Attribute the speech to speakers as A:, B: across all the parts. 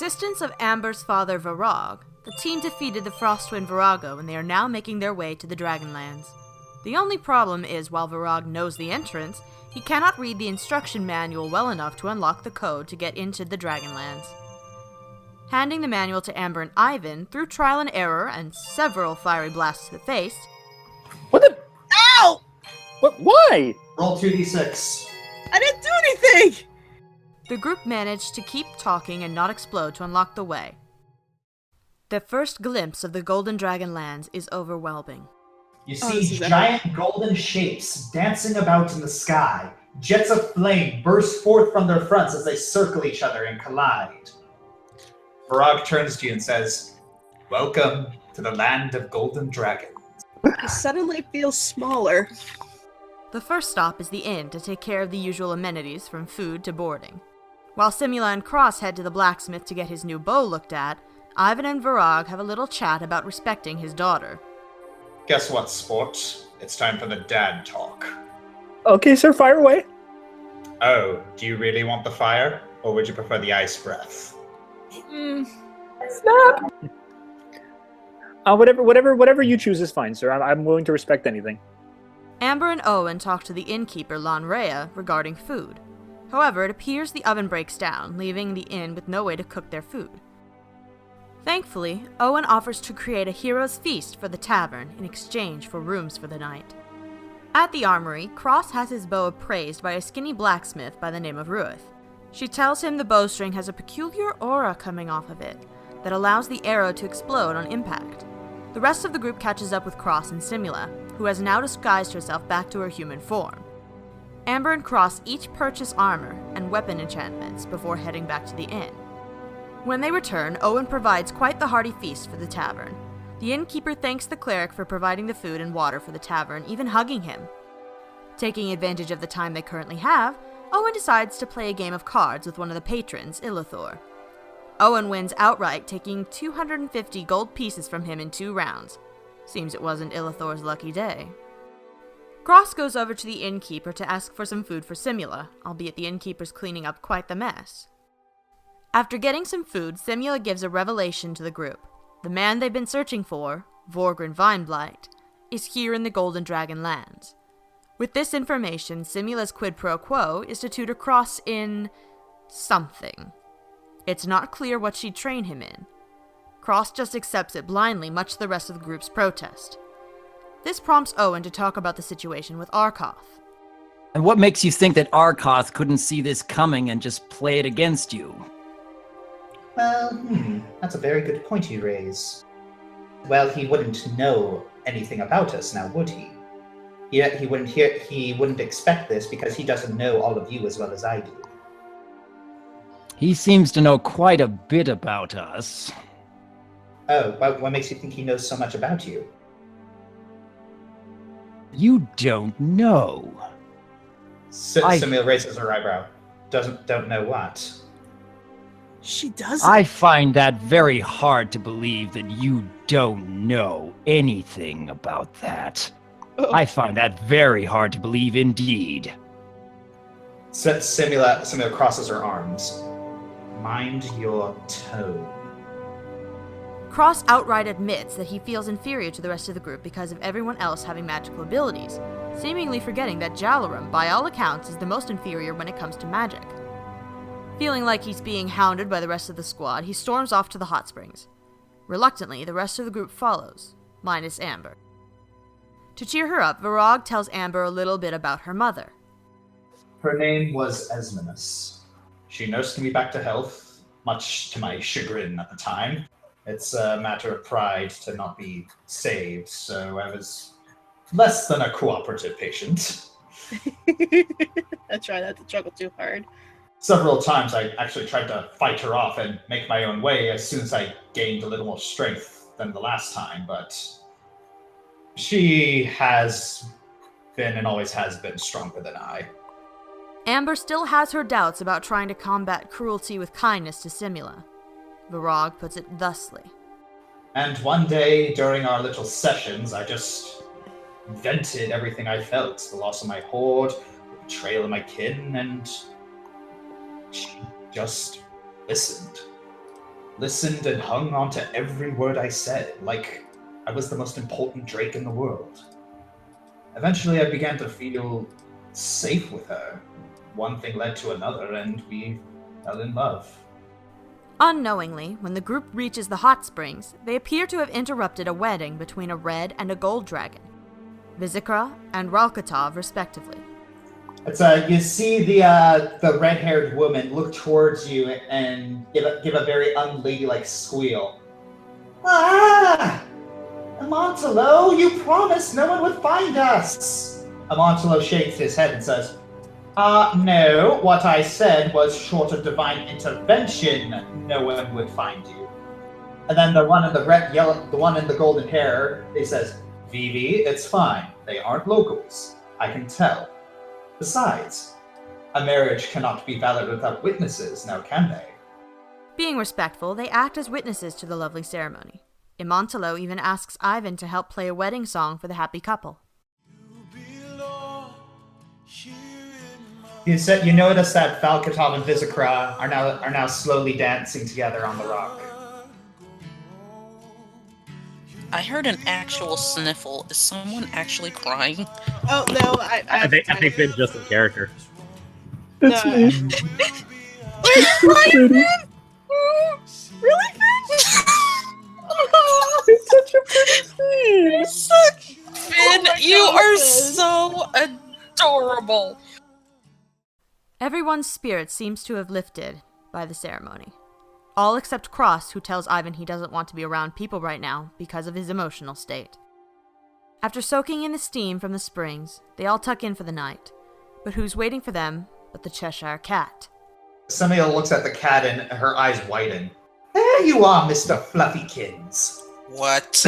A: assistance of Amber's father Varag, the team defeated the Frost Twin Virago and they are now making their way to the Dragonlands. The only problem is while Varag knows the entrance, he cannot read the instruction manual well enough to unlock the code to get into the Dragonlands. Handing the manual to Amber and Ivan, through trial and error and several fiery blasts to the face...
B: What the...
C: Ow!
B: What? Why?
D: Roll 2d6.
C: I didn't do anything!
A: The group managed to keep talking and not explode to unlock the way. The first glimpse of the Golden Dragonlands is overwhelming.
D: You see giant golden shapes dancing about in the sky. Jets of flame burst forth from their fronts as they circle each other and collide. Varag turns to you and says, "Welcome to the land of golden dragons."
C: I suddenly feel smaller.
A: The first stop is the inn to take care of the usual amenities from food to boarding. While Simula and Cross head to the blacksmith to get his new bow looked at, Ivan and Varag have a little chat about respecting his daughter.
D: Guess what, sport? It's time for the dad talk.
B: Okay, sir, fire away.
D: Oh, do you really want the fire? Or would you prefer the ice breath?
B: Snap! Whatever you choose is fine, sir. I'm willing to respect anything.
A: Amber and Owen talk to the innkeeper, Lanrea, regarding food. However, it appears the oven breaks down, leaving the inn with no way to cook their food. Thankfully, Owen offers to create a hero's feast for the tavern in exchange for rooms for the night. At the armory, Cross has his bow appraised by a skinny blacksmith by the name of Ruth. She tells him the bowstring has a peculiar aura coming off of it that allows the arrow to explode on impact. The rest of the group catches up with Cross and Simula, who has now disguised herself back to her human form. Amber and Cross each purchase armor and weapon enchantments before heading back to the inn. When they return, Owen provides quite the hearty feast for the tavern. The innkeeper thanks the cleric for providing the food and water for the tavern, even hugging him. Taking advantage of the time they currently have, Owen decides to play a game of cards with one of the patrons, Illithor. Owen wins outright, taking 250 gold pieces from him in 2 rounds. Seems it wasn't Illithor's lucky day. Cross goes over to the innkeeper to ask for some food for Simula, albeit the innkeeper's cleaning up quite the mess. After getting some food, Simula gives a revelation to the group. The man they've been searching for, Vorgren Vineblight, is here in the Golden Dragon Lands. With this information, Simula's quid pro quo is to tutor Cross in... something. It's not clear what she'd train him in. Cross just accepts it blindly, much to the rest of the group's protest. This prompts Owen to talk about the situation with Arkoth.
E: And what makes you think that Arkoth couldn't see this coming and just play it against you?
D: Well, that's a very good point you raise. Well, he wouldn't know anything about us now, would he? Yet he wouldn't expect this because he doesn't know all of you as well as I do.
E: He seems to know quite a bit about us.
D: Oh, what makes you think he knows so much about you?
E: You don't know.
D: Simula raises her eyebrow. Don't know what?
C: She doesn't.
E: I find that very hard to believe that you don't know anything about that.
C: Oh.
E: I find that very hard to believe indeed.
D: Simula crosses her arms. Mind your tone.
A: Cross outright admits that he feels inferior to the rest of the group because of everyone else having magical abilities, seemingly forgetting that Jalaram, by all accounts, is the most inferior when it comes to magic. Feeling like he's being hounded by the rest of the squad, he storms off to the hot springs. Reluctantly, the rest of the group follows, minus Amber. To cheer her up, Varag tells Amber a little bit about her mother.
D: Her name was Esminus. She nursed me back to health, much to my chagrin at the time. It's a matter of pride to not be saved, so I was less than a cooperative patient.
C: I try not to struggle too hard.
D: Several times I actually tried to fight her off and make my own way as soon as I gained a little more strength than the last time, but she has been and always has been stronger than I.
A: Amber still has her doubts about trying to combat cruelty with kindness to Simula. Varag puts it thusly.
D: And one day, during our little sessions, I just vented everything I felt. The loss of my horde, the betrayal of my kin, and she just listened. listened and hung on to every word I said, like I was the most important drake in the world. Eventually, I began to feel safe with her. One thing led to another, and we fell in love.
A: Unknowingly, when the group reaches the hot springs, they appear to have interrupted a wedding between a red and a gold dragon, Vizikra and Ralkatov, respectively.
D: It's you see the red-haired woman look towards you and give a very unladylike squeal. Ah! Amontolo, you promised no one would find us! Amontolo shakes his head and says, no, what I said was short of divine intervention, no one would find you. And then the one in the one in the golden hair, he says, Vivi, it's fine. They aren't locals. I can tell. Besides, a marriage cannot be valid without witnesses, now can they?
A: Being respectful, they act as witnesses to the lovely ceremony. Amontolo even asks Ivan to help play a wedding song for the happy couple.
D: You notice that Valkatov and Vizikra are now slowly dancing together on the rock.
F: I heard an actual sniffle. Is someone actually crying?
C: Oh no,
G: I think Finn's just in character.
B: It's
C: No.
B: me.
C: Really,
B: It's such a pretty scene.
F: Finn,
C: my
F: you
C: God,
F: are
C: Finn.
F: so adorable.
A: Everyone's spirit seems to have lifted by the ceremony. All except Cross, who tells Ivan he doesn't want to be around people right now because of his emotional state. After soaking in the steam from the springs, they all tuck in for the night. But who's waiting for them but the Cheshire Cat?
D: Samuel looks at the cat and her eyes widen. There you are, Mr. Fluffykins.
F: What?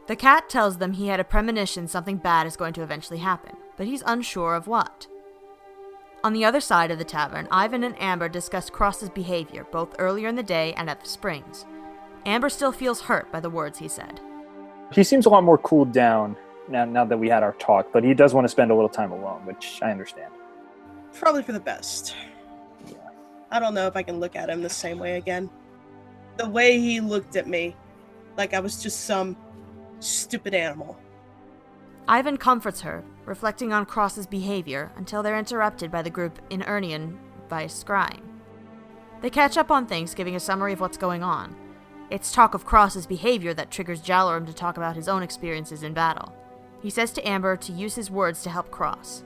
A: The cat tells them he had a premonition something bad is going to eventually happen, but he's unsure of what. On the other side of the tavern, Ivan and Amber discuss Cross's behavior, both earlier in the day and at the springs. Amber still feels hurt by the words he said.
B: He seems a lot more cooled down now that we had our talk, but he does want to spend a little time alone, which I understand.
C: probably for the best.
B: Yeah.
C: I don't know if I can look at him the same way again. The way he looked at me, like I was just some stupid animal.
A: Ivan comforts her, reflecting on Cross's behavior until they're interrupted by the group in Urnian by scrying. They catch up on things, giving a summary of what's going on. It's talk of Cross's behavior that triggers Jalorim to talk about his own experiences in battle. He says to Amber to use his words to help Cross.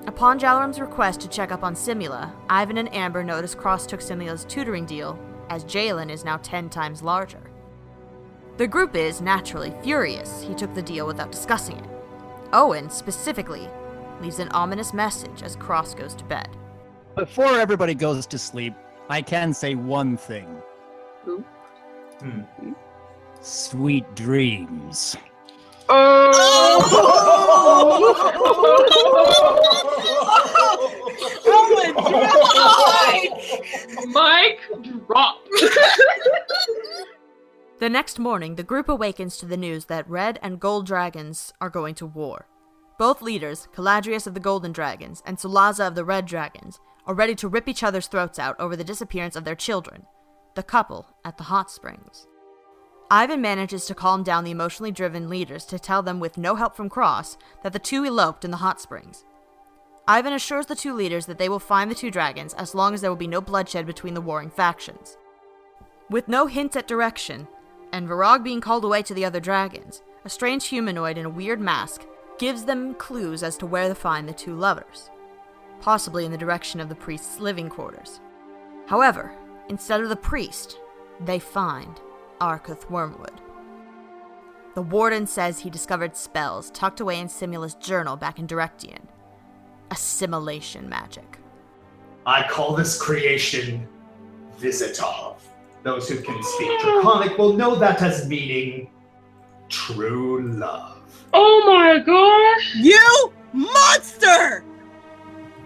A: Upon Jalorim's request to check up on Simula, Ivan and Amber notice Cross took Simula's tutoring deal, as Jalen is now 10 times larger. The group is, naturally, furious he took the deal without discussing it. Owen, specifically, leaves an ominous message as Cross goes to bed.
E: Before everybody goes to sleep, I can say one thing. Sweet dreams.
H: Mike, drop.
A: The next morning, the group awakens to the news that Red and Gold Dragons are going to war. Both leaders, Caladrius of the Golden Dragons and Sulaza of the Red Dragons, are ready to rip each other's throats out over the disappearance of their children, the couple at the hot springs. Ivan manages to calm down the emotionally driven leaders to tell them with no help from Cross that the two eloped in the hot springs. Ivan assures the two leaders that they will find the two dragons as long as there will be no bloodshed between the warring factions. With no hints at direction, and Virag being called away to the other dragons, a strange humanoid in a weird mask gives them clues as to where to find the two lovers, possibly in the direction of the priest's living quarters. However, instead of the priest, they find Arkuth Wormwood. The warden says he discovered spells tucked away in Simula's journal back in Directian. Assimilation magic.
D: I call this creation Visitov. Those who can speak Draconic will know that as meaning true love.
H: Oh my gosh!
C: You monster!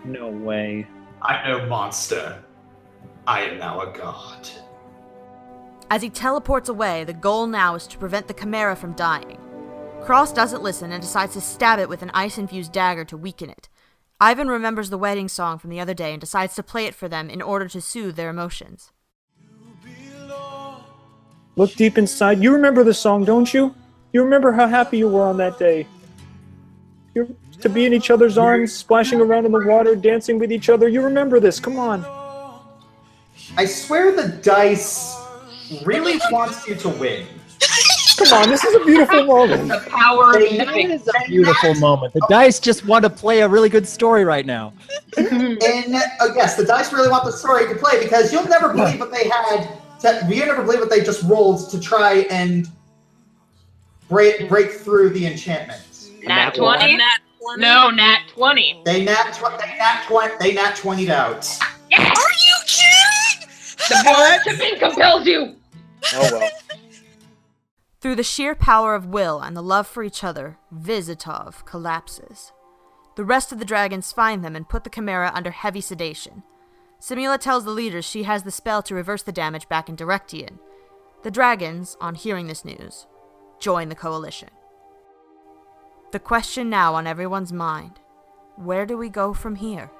B: No way.
D: I'm no monster. I am now a god.
A: As he teleports away, the goal now is to prevent the Chimera from dying. Cross doesn't listen and decides to stab it with an ice-infused dagger to weaken it. Ivan remembers the wedding song from the other day and decides to play it for them in order to soothe their emotions.
B: Look deep inside. You remember the song, don't you? You remember how happy you were on that day. To be in each other's arms, splashing around in the water, dancing with each other. You remember this. Come on.
D: I swear the dice really wants you to win.
B: Come on, this is a beautiful moment.
H: The power of
D: They
H: the
D: know
H: big.
E: It's a beautiful moment. The dice just want to play a really good story right now.
D: And yes, the dice really want the story to play because you'll never believe what they had. You never believe what they just rolled to try and break through the enchantment.
H: Nat 20?
F: Nat 20?
H: No, Nat 20.
D: They nat 20'd out.
H: Yeah.
F: Are you kidding?
H: The power of tipping compels you.
B: Oh well.
A: Through the sheer power of will and the love for each other, Vizitov collapses. The rest of the dragons find them and put the Chimera under heavy sedation. Simula tells the leaders she has the spell to reverse the damage back in Directian. The dragons, on hearing this news, join the coalition. The question now on everyone's mind, where do we go from here?